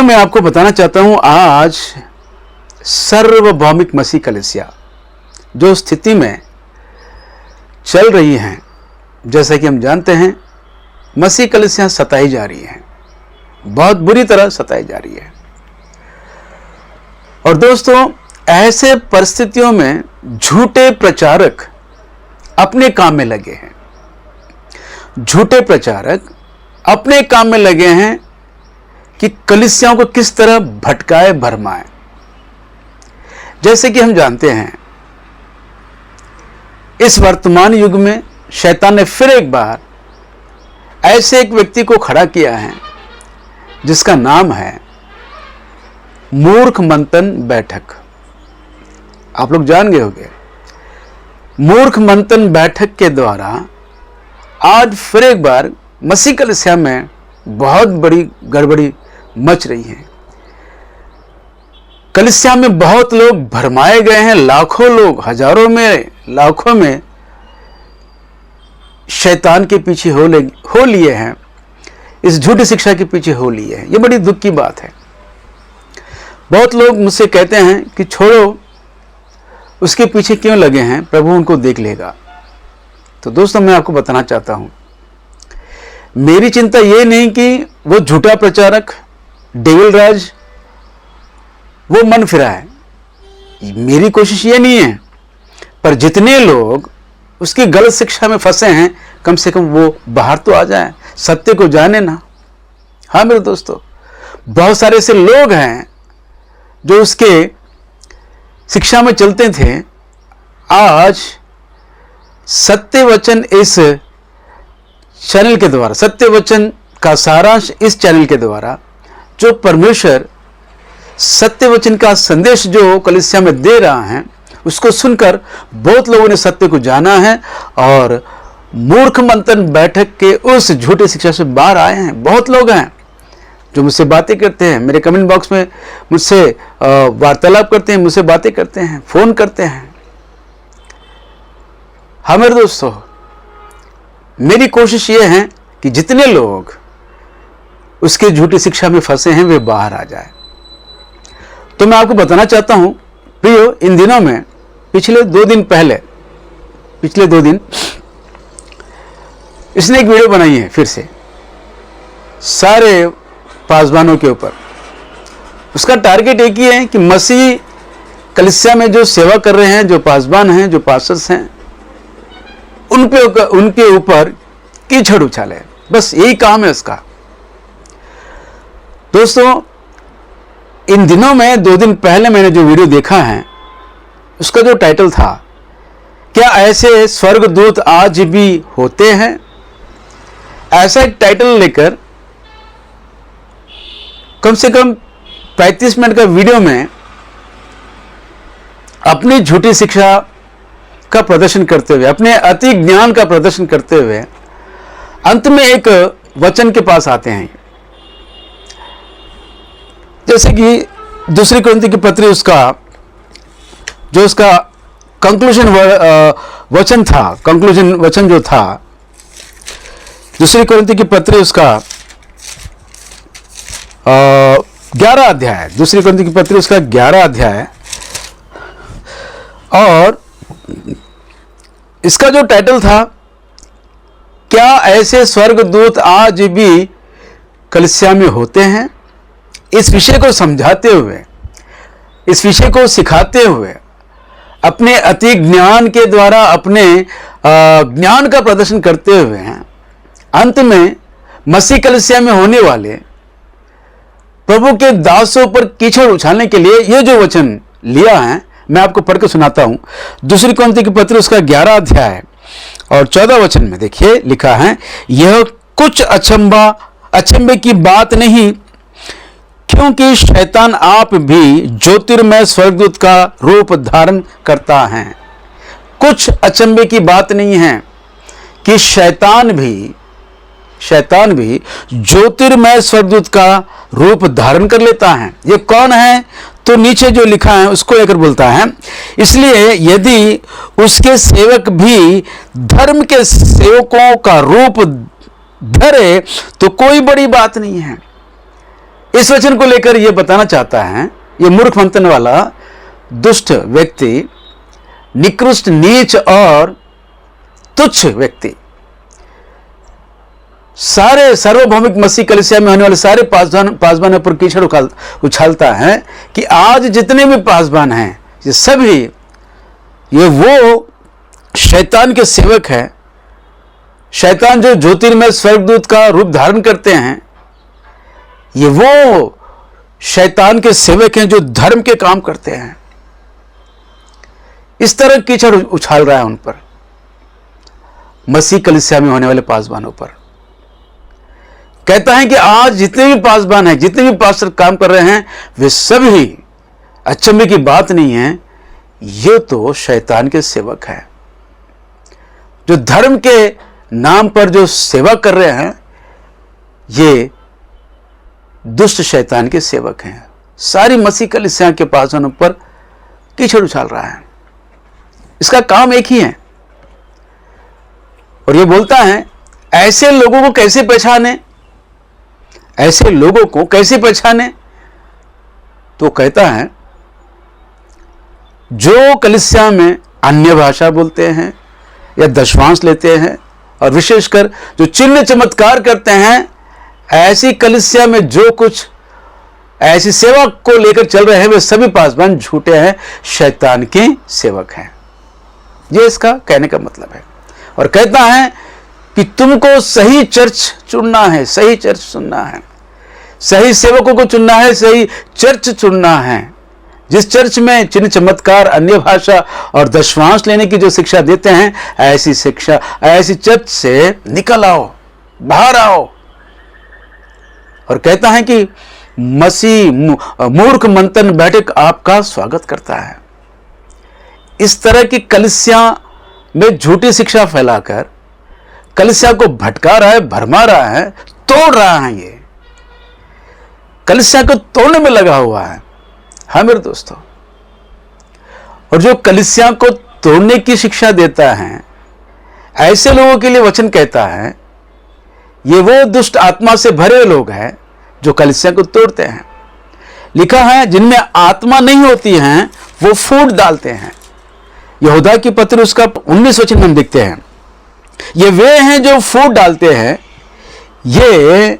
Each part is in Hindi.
मैं आपको बताना चाहता हूं, आज सार्वभौमिक मसीह कलीसिया जो स्थिति में चल रही हैं, जैसा कि हम जानते हैं, मसीह कलीसिया सताई जा रही है, बहुत बुरी तरह सताई जा रही है। और दोस्तों, ऐसे परिस्थितियों में झूठे प्रचारक अपने काम में लगे हैं। झूठे प्रचारक अपने काम में लगे हैं कि कलीसियाओं को किस तरह भटकाए भरमाए। जैसे कि हम जानते हैं, इस वर्तमान युग में शैतान ने फिर एक बार ऐसे एक व्यक्ति को खड़ा किया है जिसका नाम है मूर्ख मंथन बैठक। आप लोग जान गए होंगे, मूर्ख मंथन बैठक के द्वारा आज फिर एक बार मसीह कलीसिया में बहुत बड़ी गड़बड़ी मच रही है। कलीसिया में बहुत लोग भरमाए गए हैं, लाखों लोग, हजारों में, लाखों में शैतान के पीछे हो लिए हैं, इस झूठी शिक्षा के पीछे हो लिए हैं। ये बड़ी दुख की बात है। बहुत लोग मुझसे कहते हैं कि छोड़ो, उसके पीछे क्यों लगे हैं, प्रभु उनको देख लेगा। तो दोस्तों, मैं आपको बताना चाहता हूं, मेरी चिंता ये नहीं कि वो झूठा प्रचारक डेविल राज वो मन फिरा है, मेरी कोशिश ये नहीं है। पर जितने लोग उसकी गलत शिक्षा में फंसे हैं, कम से कम वो बाहर तो आ जाए, सत्य को जाने ना। हाँ मेरे दोस्तों, बहुत सारे ऐसे लोग हैं जो उसके शिक्षा में चलते थे, आज सत्य वचन इस चैनल के द्वारा, सत्य वचन का सारांश इस चैनल के द्वारा, जो परमेश्वर सत्य वचन का संदेश जो कलीसिया में दे रहा है, उसको सुनकर बहुत लोगों ने सत्य को जाना है और मूर्ख मंथन बैठक के उस झूठी शिक्षा से बाहर आए हैं। बहुत लोग हैं जो मुझसे बातें करते हैं, मेरे कमेंट बॉक्स में मुझसे वार्तालाप करते हैं, मुझसे बातें करते हैं, फोन करते हैं। हाँ मेरे दोस्तों, मेरी कोशिश ये है कि जितने लोग उसकी झूठी शिक्षा में फंसे हैं वे बाहर आ जाए। तो मैं आपको बताना चाहता हूं प्रियो, इन दिनों में पिछले 2 दिन इसने एक वीडियो बनाई है, फिर से सारे पासबानों के ऊपर। उसका टारगेट एक ही है कि मसीह कलीसिया में जो सेवा कर रहे हैं, जो पासबान हैं, जो पास्टर्स हैं, उनके ऊपर कीचड़ उछाले। बस यही काम है उसका। दोस्तों, इन दिनों में 2 दिन पहले मैंने जो वीडियो देखा है, उसका जो टाइटल था, क्या ऐसे स्वर्गदूत आज भी होते हैं, ऐसा एक टाइटल लेकर कम से कम 35 मिनट का वीडियो में अपनी झूठी शिक्षा का प्रदर्शन करते हुए, अपने अति ज्ञान का प्रदर्शन करते हुए, अंत में एक वचन के पास आते हैं। जैसे कि दूसरी कुरिन्थी की पत्री, उसका कंक्लूजन वचन था, कंक्लूजन वचन जो था, दूसरी कुरिन्थी की पत्री उसका 11 अध्याय, दूसरी कुरिन्थी की पत्री उसका 11 अध्याय, और इसका जो टाइटल था, क्या ऐसे स्वर्गदूत आज भी कलीसिया में होते हैं। इस विषय को समझाते हुए, इस विषय को सिखाते हुए, अपने अति ज्ञान के द्वारा अपने ज्ञान का प्रदर्शन करते हुए, अंत में मसीह कलीसिया में होने वाले प्रभु के दासों पर कीचड़ उछालने के लिए ये जो वचन लिया है, मैं आपको पढ़ के सुनाता हूं। दूसरी कुरिन्थी की पत्री उसका 11 अध्याय और 14 वचन में देखिए, लिखा है, यह कुछ अचंभे की बात नहीं, क्योंकि शैतान आप भी ज्योतिर्मय स्वर्गदूत का रूप धारण करता है। कुछ अचंभे की बात नहीं है कि शैतान भी ज्योतिर्मय स्वर्गदूत का रूप धारण कर लेता है। ये कौन है? तो नीचे जो लिखा है उसको लेकर बोलता है, इसलिए यदि उसके सेवक भी धर्म के सेवकों का रूप धरे तो कोई बड़ी बात नहीं है। इस वचन को लेकर यह बताना चाहता है, यह मूर्ख मंथन वाला दुष्ट व्यक्ति, निकृष्ट, नीच और तुच्छ व्यक्ति सारे सार्वभौमिक मसीह कलीसिया में होने वाले सारे पासबानों पर कीचड़ उछालता है कि आज जितने भी पासबान हैं ये सभी ये वो शैतान के सेवक हैं। शैतान जो ज्योतिर्मय स्वर्गदूत का रूप धारण करते हैं, ये वो शैतान के सेवक हैं जो धर्म के काम करते हैं। इस तरह कीचड़ उछाल रहा है उन पर, मसीह कलीसिया में होने वाले पासबानों पर। कहता है कि आज जितने भी पासबान हैं, जितने भी पास्टर काम कर रहे हैं, वे सभी, अचंभे की बात नहीं है, ये तो शैतान के सेवक हैं। जो धर्म के नाम पर जो सेवा कर रहे हैं, ये दुष्ट शैतान के सेवक हैं। सारी मसीह कलीसिया के पासबानों पर कीचड़ उछाल रहा है। इसका काम एक ही है, और ये बोलता है ऐसे लोगों को कैसे पहचाने, ऐसे लोगों को कैसे पहचाने। तो कहता है जो कलीसिया में अन्य भाषा बोलते हैं या दशवांश लेते हैं, और विशेषकर जो चिन्ह चमत्कार करते हैं, ऐसी कलीसिया में जो कुछ ऐसी सेवा को लेकर चल रहे हैं, वे सभी पासबान झूठे हैं, शैतान के सेवक हैं। ये इसका कहने का मतलब है। और कहता है कि तुमको सही चर्च चुनना है, सही चर्च चुनना है, सही सेवकों को चुनना है, सही चर्च चुनना है, जिस चर्च में चिन्ह चमत्कार, अन्य भाषा और दशवांश लेने की जो शिक्षा देते हैं, ऐसी शिक्षा, ऐसी चर्च से निकल आओ, बाहर आओ। और कहता है कि मसीह मूर्ख मंथन बैठक आपका स्वागत करता है। इस तरह की कलीसिया में झूठी शिक्षा फैलाकर कलीसिया को भटका रहा है, भरमा रहा है, तोड़ रहा है। ये कलीसिया को तोड़ने में लगा हुआ है। हाँ मेरे दोस्तों, और जो कलीसिया को तोड़ने की शिक्षा देता है, ऐसे लोगों के लिए वचन कहता है ये वो दुष्ट आत्मा से भरे लोग हैं जो कलीसिया को तोड़ते हैं। लिखा है जिनमें आत्मा नहीं होती है वो फूट डालते हैं। यहूदा की पत्र उसका 19 वचन हम देखते हैं, ये वे हैं जो फूट डालते हैं। ये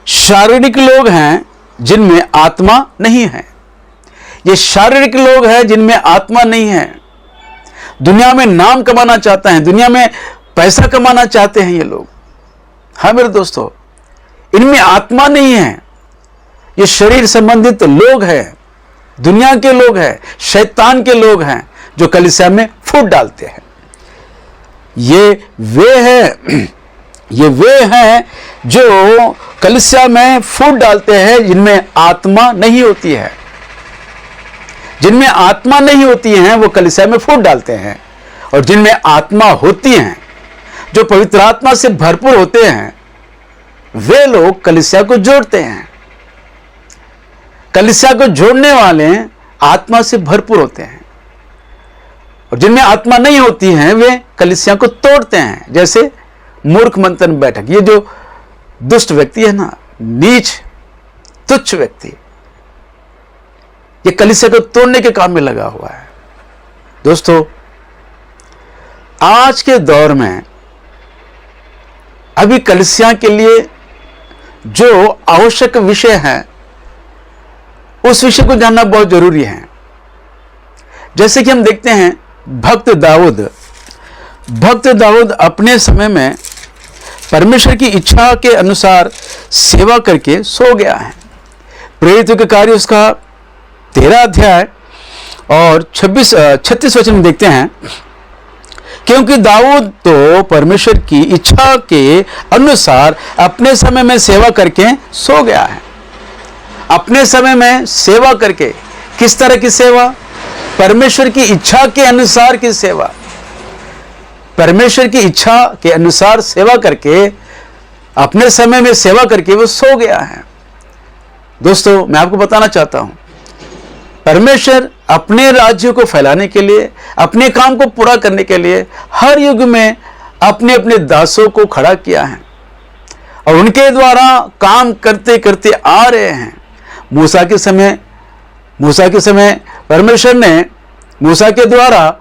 शारीरिक लोग हैं जिनमें आत्मा नहीं है। ये शारीरिक लोग हैं जिनमें आत्मा नहीं है। दुनिया में नाम कमाना चाहते हैं, दुनिया में पैसा कमाना चाहते हैं ये लोग। हाँ मेरे दोस्तों, इनमें आत्मा नहीं है। ये शरीर संबंधित लोग हैं, दुनिया के लोग हैं, शैतान के लोग हैं जो कलीसिया में फूट डालते हैं। ये वे हैं जो कलीसिया में फूट डालते हैं जिनमें आत्मा नहीं होती है। जिनमें आत्मा नहीं होती है वो कलीसिया में फूट डालते हैं, और जिनमें आत्मा होती है, जो पवित्र आत्मा से भरपूर होते हैं, वे लोग कलीसिया को जोड़ते हैं। कलीसिया को जोड़ने वाले आत्मा से भरपूर होते हैं, और जिनमें आत्मा नहीं होती है वे कलीसिया को तोड़ते हैं। जैसे मूर्ख मंथन बैठक, ये जो दुष्ट व्यक्ति है ना, नीच तुच्छ व्यक्ति, ये कलीसिया को तोड़ने के काम में लगा हुआ है। दोस्तों, आज के दौर में अभी कलीसिया के लिए जो आवश्यक विषय है, उस विषय को जानना बहुत जरूरी है। जैसे कि हम देखते हैं भक्त दाऊद अपने समय में परमेश्वर की इच्छा के अनुसार सेवा करके सो गया है। प्रेरितों के कार्य उसका 13 अध्याय और 36 वचन में देखते हैं, क्योंकि दाऊद तो परमेश्वर की इच्छा के अनुसार अपने समय में सेवा करके सो गया है। अपने समय में सेवा करके, किस तरह की सेवा? परमेश्वर की इच्छा के अनुसार की सेवा। परमेश्वर की इच्छा के अनुसार सेवा करके, अपने समय में सेवा करके वो सो गया है। दोस्तों, मैं आपको बताना चाहता हूं, परमेश्वर अपने राज्य को फैलाने के लिए, अपने काम को पूरा करने के लिए हर युग में अपने अपने दासों को खड़ा किया है, और उनके द्वारा काम करते करते आ रहे हैं। मूसा के समय परमेश्वर ने मूसा के द्वारा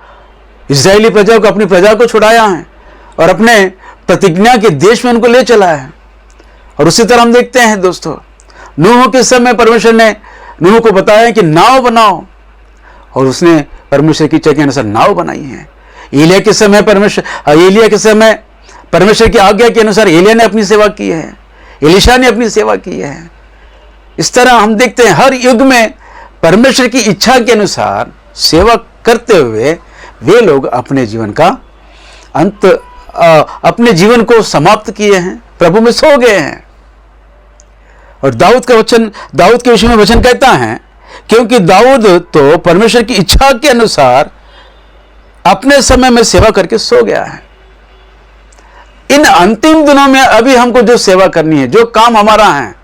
इस्राएली प्रजा को, अपनी प्रजा को छुड़ाया है और अपने प्रतिज्ञा के देश में उनको ले चला है। और उसी तरह हम देखते हैं दोस्तों, नूह के समय परमेश्वर ने नूह को बताया कि नाव बनाओ, और उसने परमेश्वर की इच्छा के अनुसार नाव बनाई है। एलिया के समय परमेश्वर की आज्ञा के अनुसार एलिया ने अपनी सेवा की है, एलीशा ने अपनी सेवा की है। इस तरह हम देखते हैं हर युग में परमेश्वर की इच्छा के अनुसार सेवा करते हुए वे लोग अपने जीवन का अंत, अपने जीवन को समाप्त किए हैं, प्रभु में सो गए हैं। और दाऊद के विषय में वचन कहता है, क्योंकि दाऊद तो परमेश्वर की इच्छा के अनुसार अपने समय में सेवा करके सो गया है। इन अंतिम दिनों में अभी हमको जो सेवा करनी है, जो काम हमारा है,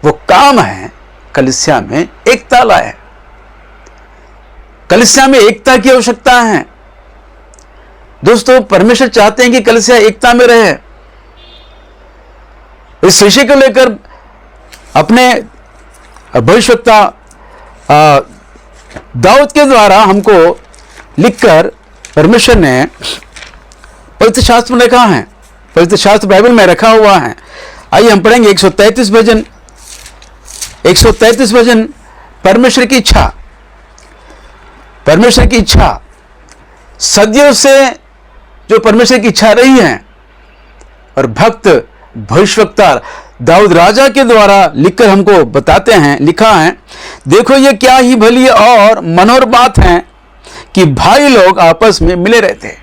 वो काम है कलीसिया में एकता लाए। कलीसिया में एकता की आवश्यकता है दोस्तों। परमेश्वर चाहते हैं कि कलीसिया एकता में रहे। इस विषय को लेकर अपने भविष्यवक्ता दाऊद के द्वारा हमको लिखकर परमेश्वर ने पवित्र शास्त्र में लिखा है, पवित्र शास्त्र बाइबल में रखा हुआ है। आइए हम पढ़ेंगे 133 भजन। परमेश्वर की इच्छा सदियों से जो परमेश्वर की इच्छा रही है, और भक्त भविष्यवक्ता दाऊद राजा के द्वारा लिखकर हमको बताते हैं, लिखा है, देखो ये क्या ही भली और मनोहर बात है कि भाई लोग आपस में मिले रहते।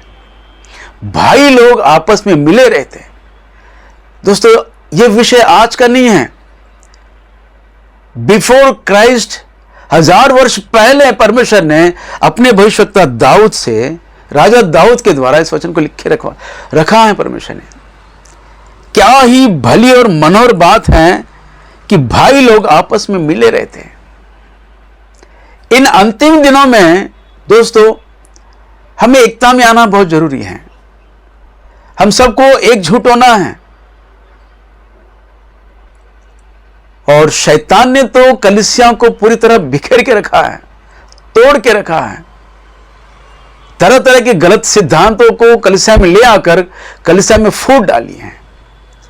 भाई लोग आपस में मिले रहते। दोस्तों ये विषय आज का नहीं है। बिफोर क्राइस्ट 1000 वर्ष पहले परमेश्वर ने अपने भविष्यवक्ता दाऊद से, राजा दाऊद के द्वारा इस वचन को लिखे रखा है परमेश्वर ने। क्या ही भली और मनोहर बात है कि भाई लोग आपस में मिले रहते हैं। इन अंतिम दिनों में दोस्तों हमें एकता में आना बहुत जरूरी है। हम सबको एकजुट होना है। और शैतान ने तो कलीसिया को पूरी तरह बिखेर के रखा है, तोड़ के रखा है। तरह तरह के गलत सिद्धांतों को कलीसिया में ले आकर कलीसिया में फूट डाली है।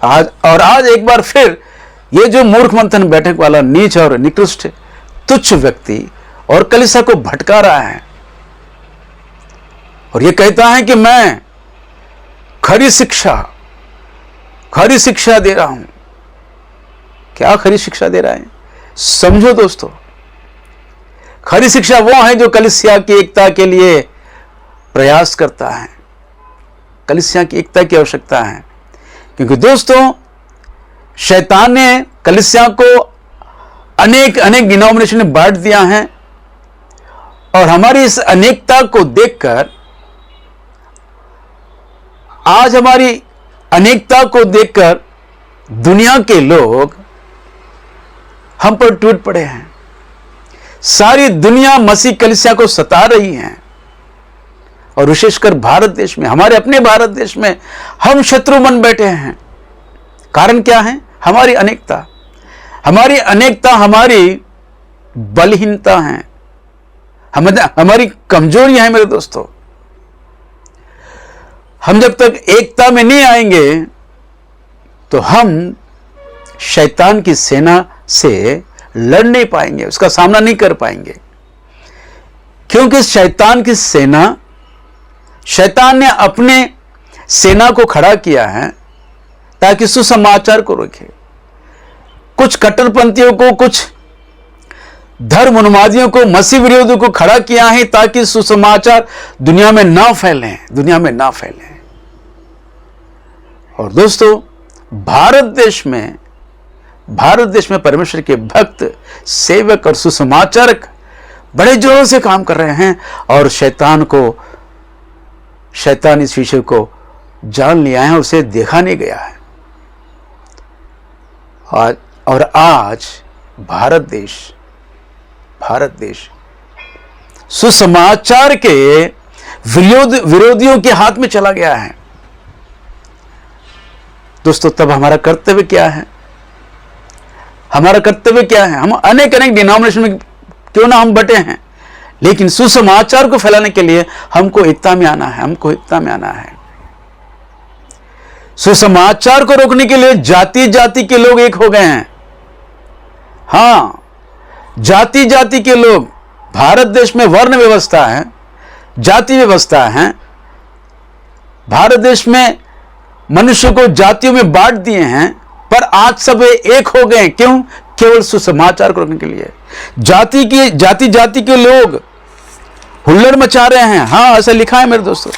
आज एक बार फिर ये जो मूर्ख मंथन बैठक वाला नीच और निकृष्ट तुच्छ व्यक्ति और कलीसिया को भटका रहा है, और ये कहता है कि मैं खरी शिक्षा दे रहा हूं। क्या खरी शिक्षा दे रहा है? समझो दोस्तों, खरी शिक्षा वो है जो कलीसिया की एकता के लिए प्रयास करता है। कलीसिया की एकता की आवश्यकता है, क्योंकि दोस्तों शैतान ने कलीसिया को अनेक डिनोमिनेशन में बांट दिया है, और हमारी इस अनेकता को देखकर, आज हमारी अनेकता को देखकर दुनिया के लोग हम पर टूट पड़े हैं। सारी दुनिया मसीह कलीसिया को सता रही है, और विशेषकर भारत देश में, हमारे अपने भारत देश में हम शत्रु बन बैठे हैं। कारण क्या है? हमारी अनेकता हमारी बलहीनता है, हमारी कमजोरियां हैं मेरे दोस्तों। हम जब तक एकता में नहीं आएंगे तो हम शैतान की सेना से लड़ नहीं पाएंगे, उसका सामना नहीं कर पाएंगे। क्योंकि शैतान ने अपने सेना को खड़ा किया है ताकि सुसमाचार को रोके। कुछ कट्टरपंथियों को, कुछ धर्म उन्मादियों को, मसीह विरोधियों को खड़ा किया है ताकि सुसमाचार दुनिया में ना फैले। और दोस्तों भारत देश में परमेश्वर के भक्त, सेवक और सुसमाचारक बड़े जोरों से काम कर रहे हैं, और शैतान इस विषय को जान लिया है, उसे देखा नहीं गया है। आज भारत देश सुसमाचार के विरोधियों के हाथ में चला गया है। दोस्तों तब हमारा कर्तव्य क्या है? हमारा कर्तव्य क्या है? हम अनेक अनेक डिनोमिनेशन में क्यों ना हम बटे हैं, लेकिन सुसमाचार को फैलाने के लिए हमको एकता में आना है, हमको एकता में आना है। सुसमाचार को रोकने के लिए जाति जाति के लोग एक हो गए हैं। हां, जाति जाति के लोग, भारत देश में वर्ण व्यवस्था है, जाति व्यवस्था है। भारत देश में मनुष्य को जातियों में बांट दिए हैं, पर आज सब एक हो गए। क्यों? केवल सुसमाचार को रोकने के लिए। जाति जाति के लोग हुल्लड़ मचा रहे हैं। हाँ, ऐसा लिखा है मेरे दोस्तों।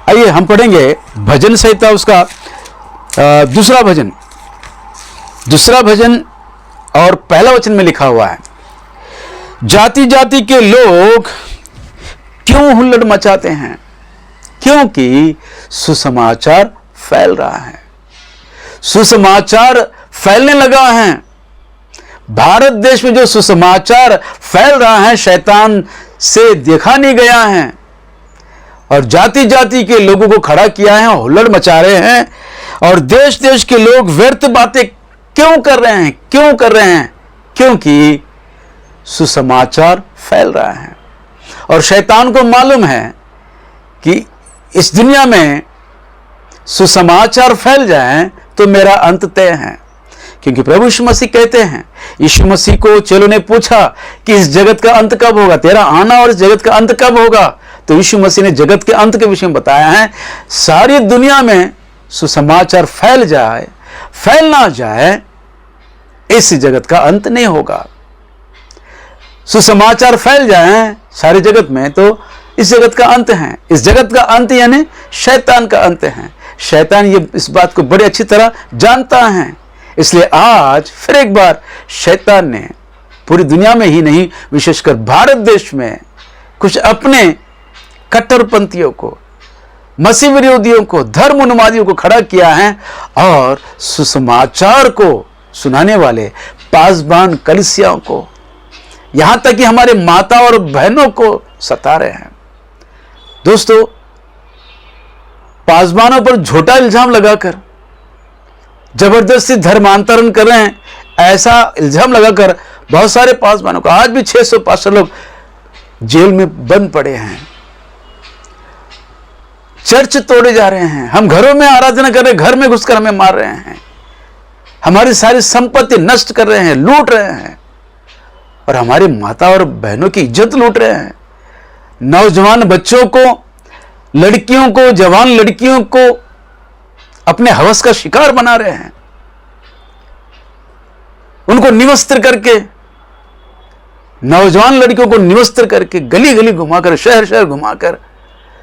आइए हम पढ़ेंगे भजन संहिता, उसका दूसरा भजन और पहला वचन में लिखा हुआ है, जाति जाति के लोग क्यों हुल्लड़ मचाते हैं? क्योंकि सुसमाचार फैल रहा है, सुसमाचार फैलने लगा है। भारत देश में जो सुसमाचार फैल रहा है, शैतान से देखा नहीं गया है, और जाति जाति के लोगों को खड़ा किया है, हुल्लड़ मचा रहे हैं। और देश देश के लोग व्यर्थ बातें क्यों कर रहे हैं? क्यों कर रहे हैं? क्योंकि सुसमाचार फैल रहा है, और शैतान को मालूम है कि इस दुनिया में सुसमाचार फैल जाए तो मेरा अंत तय है। क्योंकि प्रभु यीशु मसीह कहते हैं, यीशु मसीह को चेलों ने पूछा कि इस जगत का अंत कब होगा, तेरा आना और इस जगत का अंत कब होगा? तो यीशु मसीह ने जगत के अंत के विषय में बताया है, सारी दुनिया में सुसमाचार फैल जाए, फैल ना जाए, इस जगत का अंत नहीं होगा। सुसमाचार फैल जाए सारे जगत में तो इस जगत का अंत है। इस जगत का अंत यानी शैतान का अंत है। शैतान ये इस बात को बड़ी अच्छी तरह जानता है। इसलिए आज फिर एक बार शैतान ने पूरी दुनिया में ही नहीं, विशेषकर भारत देश में कुछ अपने कट्टरपंथियों को, मसीह विरोधियों को, धर्म उन्मादियों को खड़ा किया है, और सुसमाचार को सुनाने वाले पासबान कलीसियाओं को, यहां तक कि हमारे माता और बहनों को सता रहे हैं। दोस्तों, पासबानों पर झूठा इल्जाम लगाकर जबरदस्ती धर्मांतरण कर रहे हैं, ऐसा इल्जाम लगाकर बहुत सारे पासबानों को, आज भी 600 पास्टर लोग जेल में बंद पड़े हैं। चर्च तोड़े जा रहे हैं, हम घरों में आराधना कर रहे हैं, घर में घुसकर हमें मार रहे हैं, हमारी सारी संपत्ति नष्ट कर रहे हैं, लूट रहे हैं, और हमारी माता और बहनों की इज्जत लूट रहे हैं। नौजवान बच्चों को, लड़कियों को, जवान लड़कियों को अपने हवस का शिकार बना रहे हैं। उनको निवस्त्र करके, नौजवान लड़कियों को निवस्त्र करके गली गली घुमाकर, शहर शहर घुमाकर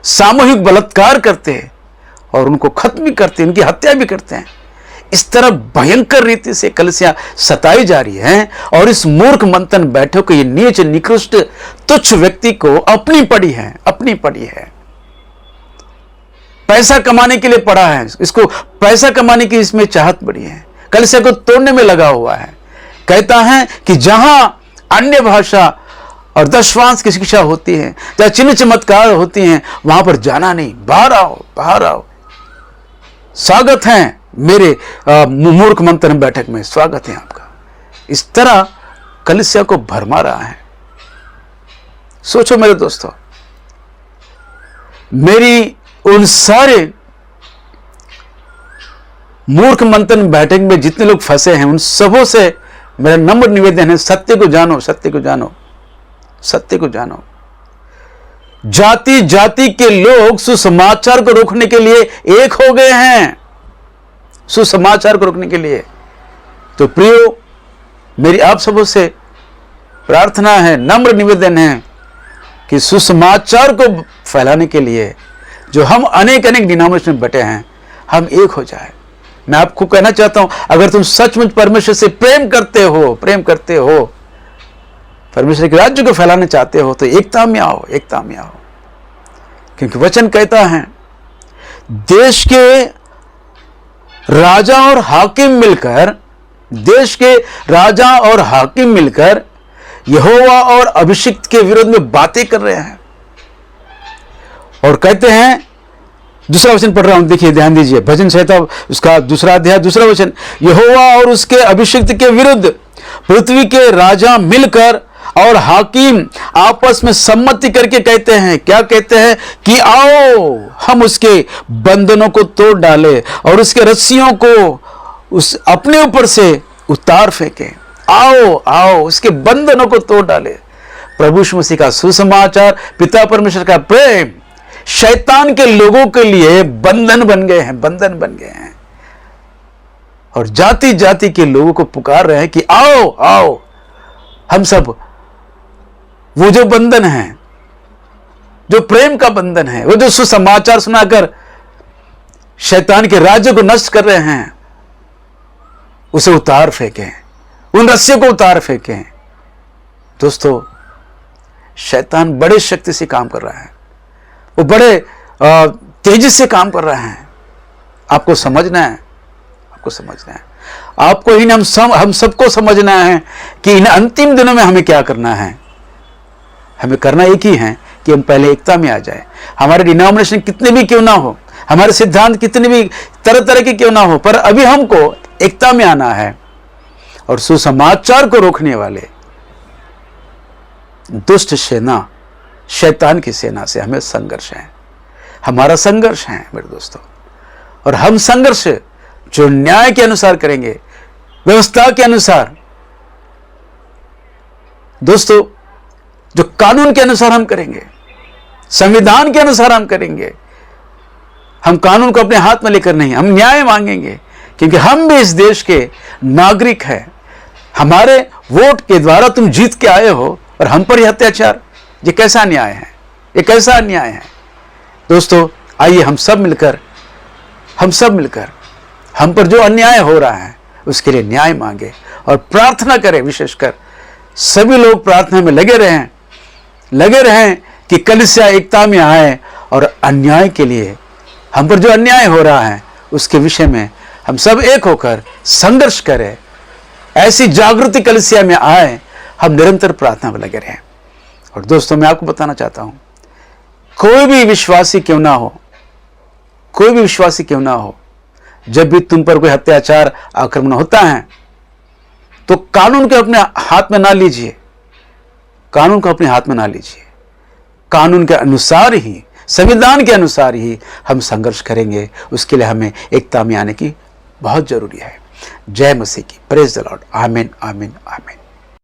सामूहिक बलात्कार करते हैं, और उनको खत्म भी करते हैं, उनकी हत्या भी करते हैं। इस तरह भयंकर रीति से कलीसिया सताई जा रही है, और इस मूर्ख मंथन बैठक को, ये नीच निकृष्ट तुच्छ व्यक्ति को अपनी पड़ी है, पैसा कमाने के लिए पड़ा है, इसको पैसा कमाने की इसमें चाहत बड़ी है, कलीसिया को तोड़ने में लगा हुआ है। कहता है कि जहां अन्य भाषा और दशवांश की शिक्षा होती है, जहां चिन्ह चमत्कार होती हैं, वहां पर जाना नहीं, बाहर आओ, बाहर आओ, स्वागत है मेरे मूर्ख मंथन बैठक में, स्वागत है आपका। इस तरह कलीसिया को भरमा रहा है। सोचो मेरे दोस्तों, मेरी उन सारे मूर्ख मंथन बैठक में जितने लोग फंसे हैं, उन सबों से मेरा नम्र निवेदन है, सत्य को जानो, सत्य को जानो, सत्य को जानो। जाति जाति के लोग सुसमाचार को रोकने के लिए एक हो गए हैं, सुसमाचार को रोकने के लिए। तो प्रियो, मेरी आप सबों से प्रार्थना है, नम्र निवेदन है कि सुसमाचार को फैलाने के लिए जो हम अनेक अनेक डिनोमिनेशन में बटे हैं, हम एक हो जाए। मैं आपको कहना चाहता हूं, अगर तुम सचमुच परमेश्वर से प्रेम करते हो, परमेश्वर के राज्य को फैलाना चाहते हो, तो एकता में आओ, एकता में आओ। क्योंकि वचन कहता है, देश के राजा और हाकिम मिलकर यहोवा और अभिषिक्त के विरोध में बातें कर रहे हैं, और कहते हैं, दूसरा वचन पढ़ रहा हूं, देखिए, ध्यान दीजिए, भजन संहिता उसका 2 अध्याय 2 वचन, यहोवा और उसके अभिषिक्त के विरुद्ध पृथ्वी के राजा मिलकर और हाकिम आपस में सम्मति करके कहते हैं, क्या कहते हैं कि आओ हम उसके बंधनों को तोड़ डाले और उसके रस्सियों को उस अपने ऊपर से उतार फेंके। आओ आओ उसके बंधनों को तोड़ डाले। प्रभु यीशु मसीह का सुसमाचार, पिता परमेश्वर का प्रेम शैतान के लोगों के लिए बंधन बन गए हैं, बंधन बन गए हैं। और जाति जाति के लोगों को पुकार रहे हैं कि आओ आओ हम सब वो जो बंधन है, जो प्रेम का बंधन है, वो जो सुसमाचार सुनाकर शैतान के राज्य को नष्ट कर रहे हैं, उसे उतार फेंकें, उन रस्सियों को उतार फेंकें। दोस्तों, शैतान बड़े शक्ति से काम कर रहा है, वो बड़े तेजी से काम कर रहा है। आपको समझना है, आपको समझना है, आपको हम सबको समझना है कि इन अंतिम दिनों में हमें क्या करना है। हमें करना एक ही है कि हम पहले एकता में आ जाए। हमारे डिनोमिनेशन कितने भी क्यों ना हो, हमारे सिद्धांत कितने भी तरह तरह के क्यों ना हो, पर अभी हमको एकता में आना है। और सुसमाचार को रोकने वाले दुष्ट सेना, शैतान की सेना से हमें संघर्ष है, हमारा संघर्ष है मेरे दोस्तों। और हम संघर्ष जो न्याय के अनुसार करेंगे, व्यवस्था के अनुसार, दोस्तों जो कानून के अनुसार हम करेंगे, संविधान के अनुसार हम करेंगे। हम कानून को अपने हाथ में लेकर नहीं, हम न्याय मांगेंगे, क्योंकि हम भी इस देश के नागरिक हैं। हमारे वोट के द्वारा तुम जीत के आए हो और हम पर यह अत्याचार, ये कैसा न्याय है, ये कैसा अन्याय है। दोस्तों, आइए हम सब मिलकर हम पर जो अन्याय हो रहा है उसके लिए न्याय मांगे और प्रार्थना करें। विशेषकर सभी लोग प्रार्थना में लगे रहें कि कलीसिया एकता में आए और अन्याय के लिए, हम पर जो अन्याय हो रहा है उसके विषय में हम सब एक होकर संघर्ष करें। ऐसी जागृति कलीसिया में आए, हम निरंतर प्रार्थना में लगे रहें। और दोस्तों, मैं आपको बताना चाहता हूं, कोई भी विश्वासी क्यों ना हो, जब भी तुम पर कोई अत्याचार, आक्रमण होता है, तो कानून को अपने हाथ में ना लीजिए, कानून को अपने हाथ में ना लीजिए। कानून के अनुसार ही, संविधान के अनुसार ही हम संघर्ष करेंगे। उसके लिए हमें एकता में आने की बहुत जरूरी है। जय मसीह की, प्रेज द लॉर्ड। आमीन आमीन आमीन।